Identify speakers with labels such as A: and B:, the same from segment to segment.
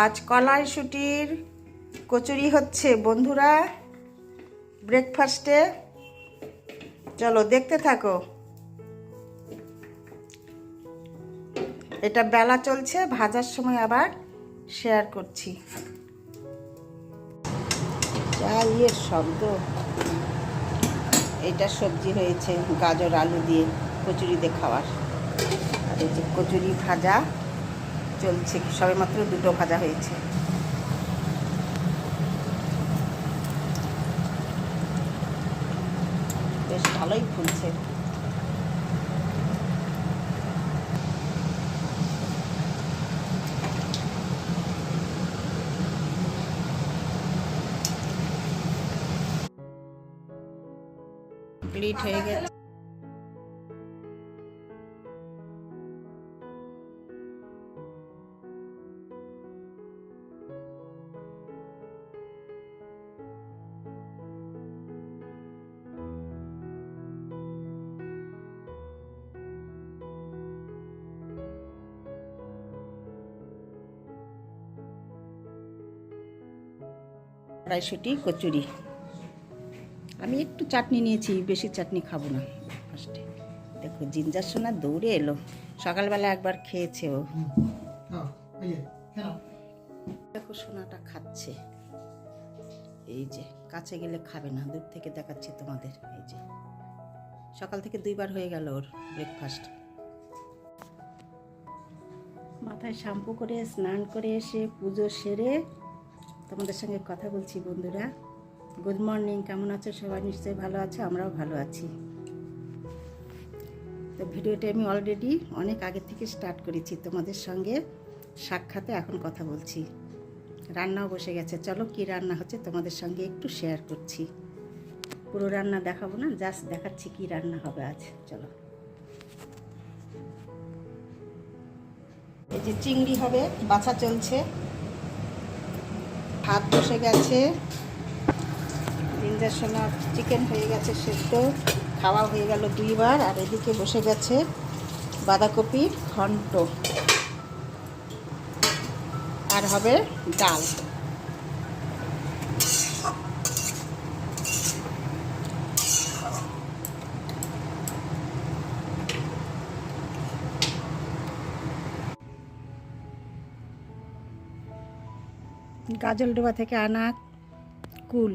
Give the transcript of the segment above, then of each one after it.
A: আজ কলাইশুটির কচুরি হচ্ছে বন্ধুরা, ব্রেকফাস্টে। চলো দেখতে থাকো। এটা বেলা চলছে, ভাজার সময় আবার শেয়ার করছি। যা শব্দ! এটা সবজি হয়েছে গাজর আলু দিয়ে কচুরি দিয়ে খাওয়ার। আর এই যে কচুরি ভাজা চলছে, সবেমাত্র দুটো ভাজা হয়েছে। বেশ ভালোই ফুলছে। কমপ্লিট হয়ে গেছে। কড়াইশুঁটি কচুরি। আমি একটু চাটনি নিয়েছি, বেশি চাটনি খাবো না। ফার্স্টে দেখো জিঞ্জার সোনা দৌড়ে এলো। সকালবেলা একবার খেয়েছে ও। দেখো সোনাটা খাচ্ছে। এই যে কাছে গেলে খাবে না, দূর থেকে দেখাচ্ছি তোমাদের। এই যে সকাল থেকে 2বার হয়ে গেল ওর ব্রেকফাস্ট। মাথায় শ্যাম্পু করে স্নান করে এসে পুজো সেরে তোমাদের সঙ্গে কথা বলছি বন্ধুরা। গুড মর্নিং, কেমন আছো সবাই? নিশ্চয়ই ভালো আছো, আমরাও ভালো আছি। তো ভিডিওটা আমি অলরেডি অনেক আগে থেকে স্টার্ট করেছি তোমাদের সঙ্গে সাক্ষাতে, এখন কথা বলছি। রান্নাও বসে গেছে। চলো কি রান্না হচ্ছে তোমাদের সঙ্গে একটু শেয়ার করছি। পুরো রান্না দেখাবো না, জাস্ট দেখাচ্ছি কি রান্না হবে আজ। চলো। এই যে চিংড়ি হবে, বাছা চলছে। ভাত বসে গেছে। জিঞ্জার সোনা চিকেন হয়ে গেছে সেদ্ধ, খাওয়া হয়ে গেল 2বার। আর এদিকে বসে গেছে বাঁধাকপির ঘন্ট, আর হবে ডাল। গাজলডোবা থেকে আনা কুল,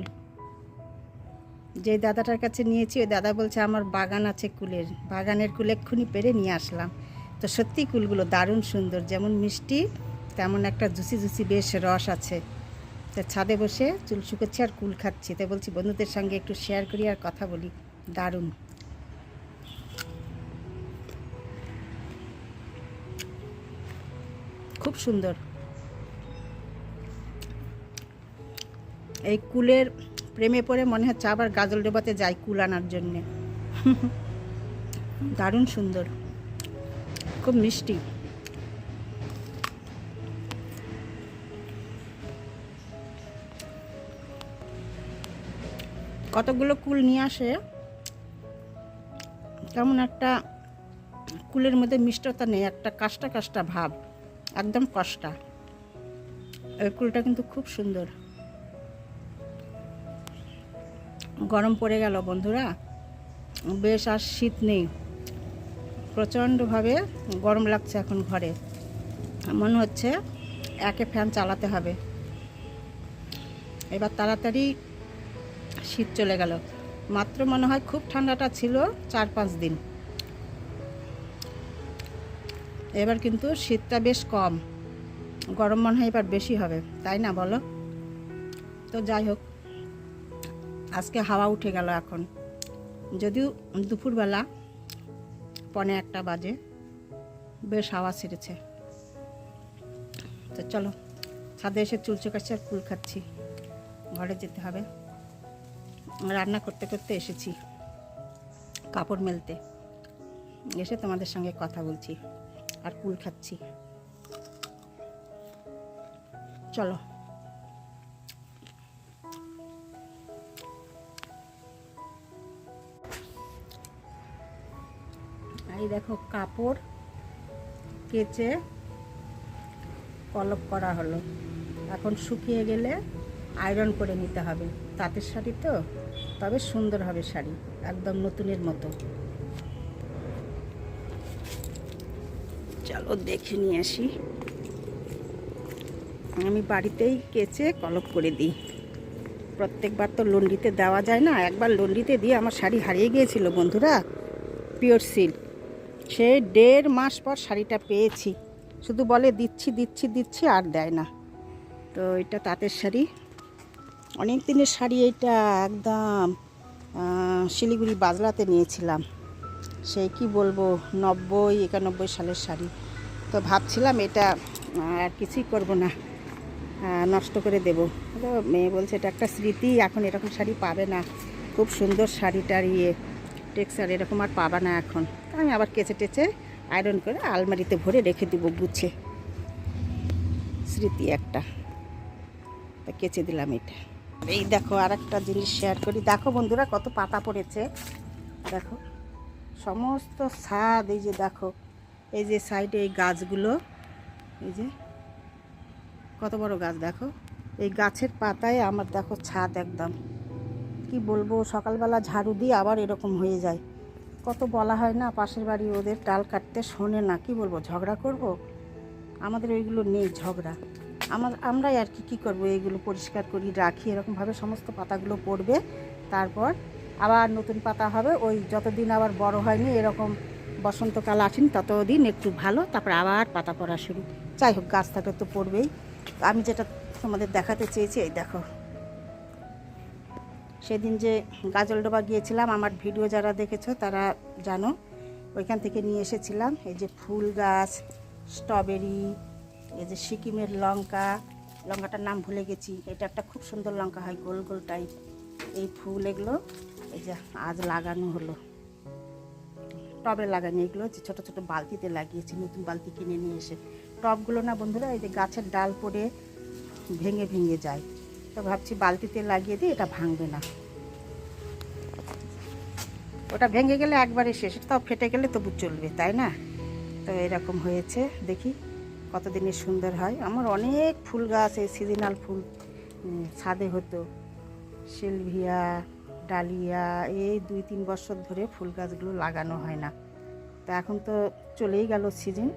A: যে দাদাটার কাছে নিয়েছি ওই দাদা বলছে আমার বাগান আছে কুলের, বাগানের কুল এক্ষুনি পেরে নিয়ে আসলাম। তো সত্যি কুলগুলো দারুণ সুন্দর, যেমন মিষ্টি তেমন একটা জুসি জুসি বেশ রস আছে। তো ছাদে বসে চুল শুকোচ্ছি আর কুল খাচ্ছি। তো বলছি বন্ধুদের সঙ্গে একটু শেয়ার করি আর কথা বলি। দারুণ, খুব সুন্দর। এই কুলের প্রেমে পড়ে মনে হচ্ছে আবার গাজলডোবাতে যাই কুল আনার জন্যে। দারুণ সুন্দর, খুব মিষ্টি। কতগুলো কুল নিয়ে আসে, কেমন একটা কুলের মধ্যে মিষ্টতা নেই, একটা কাষ্টা কাষ্টা ভাব, একদম কষ্টা। এই কুলটা কিন্তু খুব সুন্দর। গরম পড়ে গেল বন্ধুরা, বেশ আর শীত নেই, প্রচণ্ডভাবে গরম লাগছে এখন ঘরে। মনে হচ্ছে একে ফ্যান চালাতে হবে। এবার তাড়াতাড়ি শীত চলে গেল। মাত্র মনে হয় খুব ঠান্ডাটা ছিল 4-5 দিন, এবার কিন্তু শীতটা বেশ কম, গরম মনে হয় এবার বেশি হবে, তাই না বলো? তো যাই হোক, আজকে হাওয়া উঠে গেল এখন, যদিও দুপুরবেলা 1:45 বাজে, বেশ হাওয়া ছেড়েছে। তো চলো ছাদে এসে চুল চোকাচ্ছি আর কুল খাচ্ছি, ঘরে যেতে হবে। রান্না করতে করতে এসেছি, কাপড় মেলতে এসে তোমাদের সঙ্গে কথা বলছি আর কুল খাচ্ছি। চলো। এই দেখো কাপড় কেচে কলপ করা হলো। এখন শুকিয়ে গেলে আয়রন করে নিতে হবে। তাঁতের শাড়ি তো, তবে সুন্দর হবে শাড়ি, একদম নতুনের মতো। চলো দেখে নিয়ে আসি। আমি বাড়িতেই কেচে কলপ করে দিই। প্রত্যেকবার তো লন্ড্রিতে দেওয়া যায় না। একবার লন্ড্রিতে দিয়ে আমার শাড়ি হারিয়ে গিয়েছিল বন্ধুরা, পিওর সিল্ক। সে 1.5 মাস পর শাড়িটা পেয়েছি। শুধু বলে দিচ্ছি দিচ্ছি দিচ্ছি, আর দেয় না। তো এটা তাঁতের শাড়ি, অনেক দিনের শাড়ি। এইটা একদম শিলিগুড়ি বাজলাতে নিয়েছিলাম, সেই কি বলবো 90-91 সালের শাড়ি। তো ভাবছিলাম এটা আর কিছুই করব না, নষ্ট করে দেব। তো মেয়ে বলছে এটা একটা স্মৃতি, এখন এরকম শাড়ি পাবে না, খুব সুন্দর শাড়িটার টেক্সচার এরকম আর পাবা না এখন। আমি আবার কেচে টেচে আয়রন করে আলমারিতে ভরে রেখে দেবো গুছিয়ে, স্মৃতি একটা। তা কেচে দিলাম এটা। এই দেখো আর একটা জিনিস শেয়ার করি। দেখো বন্ধুরা কত পাতা পড়েছে, দেখো সমস্ত ছাদ। এই যে দেখো, এই যে সাইডে এই গাছগুলো, এই যে কত বড় গাছ দেখো। এই গাছের পাতায় আমার দেখো ছাদ একদম, কি বলবো, সকালবেলা ঝাড়ু দিয়ে আবার এরকম হয়ে যায়। কত বলা হয় না, পাশের বাড়ি ওদের ডাল কাটতে শোনে না, কি বলবো, ঝগড়া করব। আমাদের ওইগুলো নেই ঝগড়া। আমরাই আর কি করবো, এইগুলো পরিষ্কার করি রাখি, এরকমভাবে সমস্ত পাতাগুলো পড়বে, তারপর আবার নতুন পাতা হবে। ওই যতদিন আবার বড় হয়নি, এরকম বসন্তকাল আসেনি ততদিন একটু ভালো, তারপর আবার পাতা পড়া শুরু। যাই হোক, গাছ থাকলে তো পড়বেই। আমি যেটা তোমাদের দেখাতে চেয়েছি, এই দেখো, সেদিন যে গাজলডোবা গিয়েছিলাম, আমার ভিডিও যারা দেখেছো তারা জানো, ওইখান থেকে নিয়ে এসেছিলাম এই যে ফুল গাছ, স্ট্রবেরি, এই যে সিকিমের লঙ্কাটার নাম ভুলে গেছি। এটা একটা খুব সুন্দর লঙ্কা হয়, গোল গোল টাইপ। এই ফুল এগুলো এই যে আজ লাগানো হলো, টবে লাগানো। এগুলো যে ছোটো ছোটো বালতিতে লাগিয়েছি, নতুন বালতি কিনে নিয়ে এসে। টবগুলো না বন্ধুরা, এই যে গাছের ডাল পড়ে ভেঙে ভেঙে যায়, তো ভাবছি বালতিতে লাগিয়ে দিই, এটা ভাঙবে না। ওটা ভেঙে গেলে একবারে শেষ, তাও ফেটে গেলে তবু চলবে, তাই না? তো এরকম হয়েছে, দেখি কতদিনের সুন্দর হয়। আমার অনেক ফুল গাছ, এই সিজনাল ফুল ছাদে হতো, সিলভিয়া, ডালিয়া, এই 2-3 বছর ধরে ফুল গাছগুলো লাগানো হয় না। তা এখন তো চলেই গেল সিজন।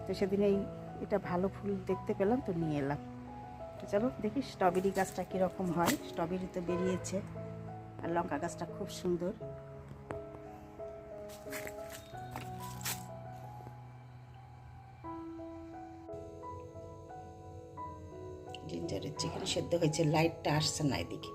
A: তো সেদিন এটা ভালো ফুল দেখতে পেলাম, তো নিয়ে এলাম। তো চলো দেখি স্ট্রবেরি গাছটা কীরকম হয়। স্ট্রবেরি তো বেরিয়েছে, আর লঙ্কা গাছটা খুব সুন্দর। জিঞ্জারের চিকেন সেদ্ধ হয়েছে, লাইটটা আসছে না এদিকে।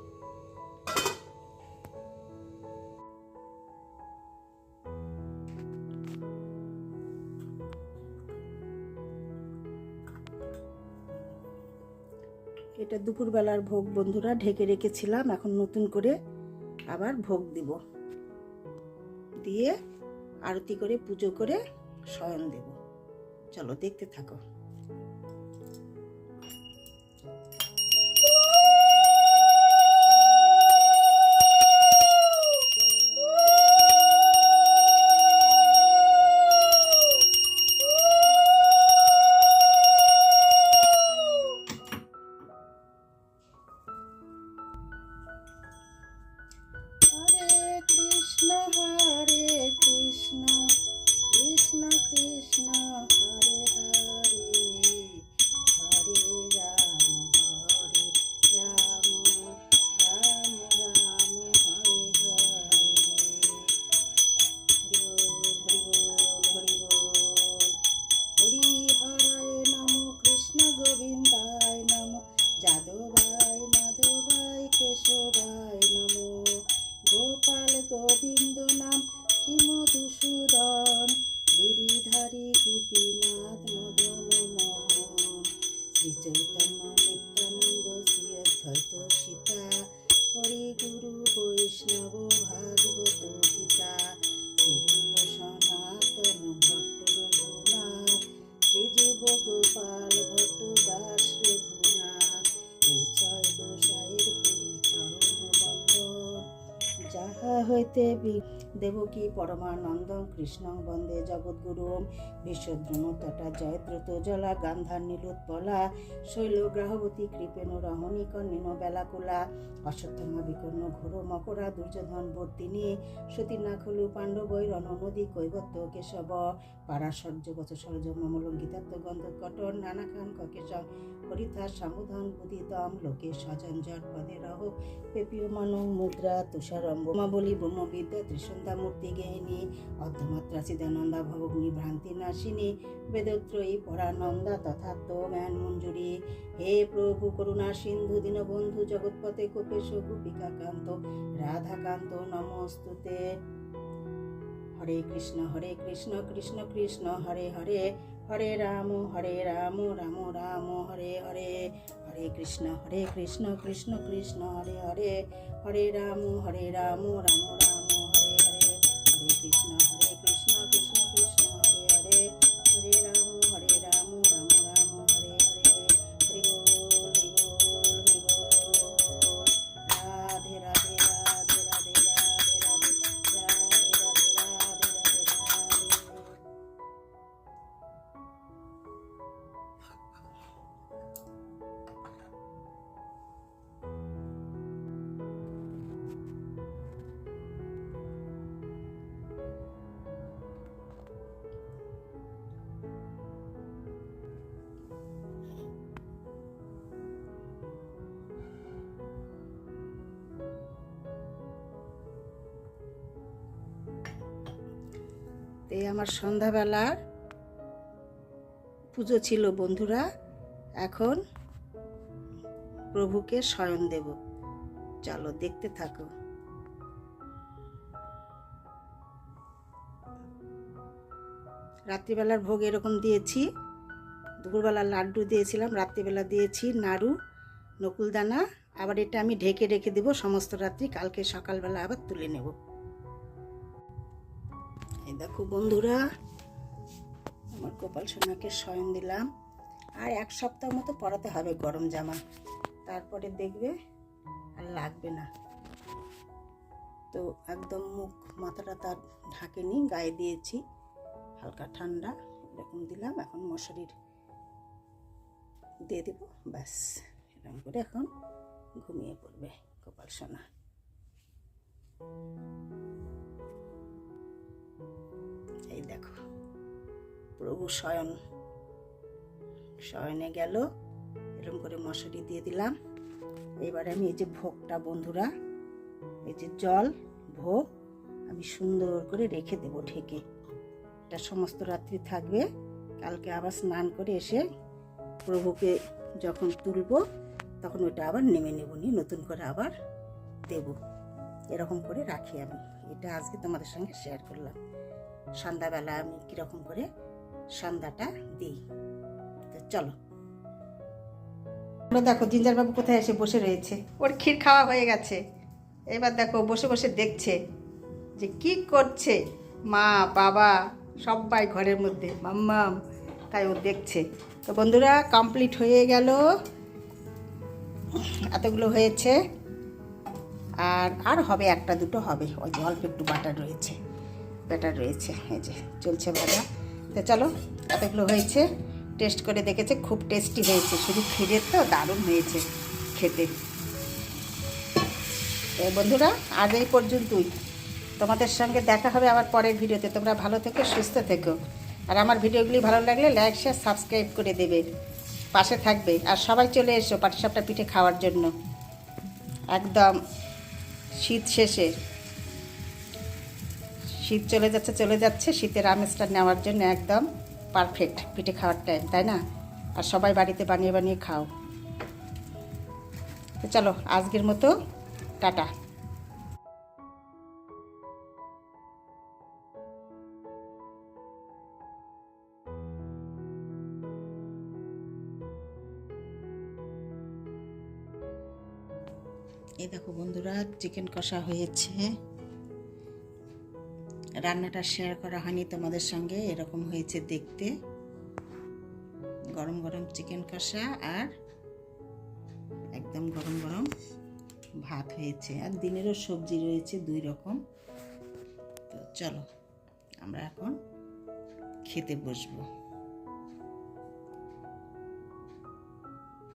A: এটা দুপুরবেলার ভোগ বন্ধুরা, ঢেকে রেখেছিলাম, এখন নতুন করে আবার ভোগ দিব, দিয়ে আরতি করে পুজো করে শয়ন দেব। চলো দেখতে থাকো। গোবিন্দ নাম শ্রী মধুসূদন, গিরিধারী গোপীনাথ মদন মোহন, শ্রী চৈতন্য নিত্যানন্দ শ্রী অদ্বৈত সীতা, হরি গুরু বৈষ্ণব ভাগবত গীতা, শ্রীরূপ সনাতন ভট্ট রঘুনাথ, শ্রী যুব গোপাল ভট্ট দাস রঘুনাথ, এই ছয় গোসাইয়ের করি চরণ বন্দন, যাহা হইতে দেবকী পরমানন্দং কৃষ্ণং বন্দে জগদ্গুরুম বিশ্বদ্রুম তটা জয়দ্রত জলা গান্ধার নীলোৎপলা শৈলগ্রাহবতী কৃপেণ রহণী কর্ণেন বেলাকুলা অশ্বত্থমা বিকর্ণ ঘোর মকরা দুর্যোধন বর্তিনী সতীনা খলু পাণ্ডবৈ রণনদী কৈবত্য কেশব পারাশর্যগত সরজমমলং গীতাত্ম গন্ধ কটন নানাখান ককেশং হরিথা সামুধন বুদিতম লোকে সজঞ্জট পদে রহ পেপীয়মানং মুদ্রা তুষারম্ব বলি ব্রহ্মবিদ্যা ত্রিসন্ধ্যা মূর্তি গেহিনী অর্ধমাত্রা চিদানন্দা ভবগ্নি ভ্রান্তি নাশিনী বেদত্রয়ী পরানন্দা তথাত্ম জ্ঞান মঞ্জুরি হে প্রভু করুণা সিন্ধু দীনবন্ধু জগৎপতে গোপেশ গোপিকাকান্ত রাধাকান্ত নমস্তুতে। হরে কৃষ্ণ কৃষ্ণ কৃষ্ণ হরে হরে হরে রাম রাম রাম হরে হরে হরে কৃষ্ণ কৃষ্ণ কৃষ্ণ হরে হরে হরে রাম রাম রাম হরে হরে হরে কৃষ্ণ কৃষ্ণ কৃষ্ণ হরে হরে হরে রাম রাম রাম হরে হরে হরি বল হরি বল হরি বল রাধে রাধে রাধে রাধে রাধে রাধে রাধে রাধে রাধে রাধে রাধে। এই আমার সন্ধ্যাবেলার পুজো ছিল বন্ধুরা, এখন প্রভুকে শয়ন দেব, চলো দেখতে থাকো। রাত্রিবেলার ভোগ এরকম দিয়েছি, দুপুরবেলা লাড্ডু দিয়েছিলাম, রাত্রিবেলা দিয়েছি নাড়ু নকুলদানা, আবার এটা আমি ঢেকে রেখে দেব সমস্ত রাত্রি, কালকে সকালবেলা আবার তুলে নেব। এই দেখো বন্ধুরা, আমার গোপাল সোনাকে শয়ন দিলাম, আর এক সপ্তাহ মতো পরাতে হবে গরম জামা, তারপরে দেখবে আর লাগবে না। তো একদম মুখ মাথাটা তার ঢাকেনি, গায়ে দিয়েছি হালকা ঠান্ডা এরকম দিলাম, এখন মশারির দিয়ে দেব, ব্যাস এরকম করে এখন ঘুমিয়ে পড়বে গোপাল সোনা। এই দেখো প্রভু শয়নে গেল, এরকম করে মশারি দিয়ে দিলাম। এবার আমি এই যে ভোগটা বন্ধুরা, এই যে জল ভোগ আমি সুন্দর করে রেখে দেব ঢেকে, এটা সমস্ত রাত্রি থাকবে, কালকে আবার স্নান করে এসে প্রভুকে যখন তুলব তখন ওইটা আবার নেমে নেব, নিয়ে নতুন করে আবার দেব, এরকম করে রাখি আমি। এটা আজকে তোমাদের সঙ্গে শেয়ার করলাম, সন্ধ্যাবেলা আমি কীরকম করে সন্ধ্যাটা দিই। তো চলো, দেখো জিঞ্জার বাবু কোথায় এসে বসে রয়েছে, ওর ক্ষীর খাওয়া হয়ে গেছে, এবার দেখো বসে বসে দেখছে যে কি করছে মা বাবা সবাই ঘরের মধ্যে, মাম্মাম, তাই ও দেখছে। তো বন্ধুরা কমপ্লিট হয়ে গেল, এতগুলো হয়েছে, আর হবে একটা দুটো হবে, ওই যে অল্প একটু ব্যাটার রয়েছে, এই যে চলছে ভাজা। তো চলো, এতগুলো হয়েছে, টেস্ট করে দেখেছে, খুব টেস্টি হয়েছে, শুধু ক্ষীরের তো দারুণ হয়েছে খেতে। তো বন্ধুরা আজ এই পর্যন্তই, তোমাদের সঙ্গে দেখা হবে আবার পরের ভিডিওতে। তোমরা ভালো থেকো, সুস্থ থেকো, আর আমার ভিডিওগুলি ভালো লাগলে লাইক শেয়ার সাবস্ক্রাইব করে দেবে, পাশে থাকবে। আর সবাই চলে এসো পাটিসাপটা পিঠে খাওয়ার জন্য, একদম শীত শেষে, শীত চলে যাচ্ছে, শীতের আমেজটা নেওয়ার জন্য একদম পারফেক্ট পিঠে খাওয়ার টাইম, তাই না? আর সবাই বাড়িতে বানিয়ে বানিয়ে খাও। তো চলো আজকের মতো টাটা। এই দেখো বন্ধুরা, চিকেন কষা হয়েছে, রান্নাটা শেয়ার করা হয়নি তোমাদের সঙ্গে, এরকম হয়েছে দেখতে, গরম গরম চিকেন কষা আর একদম গরম গরম ভাত হয়েছে, আর দিনেরও সবজি রয়েছে 2 রকম। তো চলো আমরা এখন খেতে বসবো।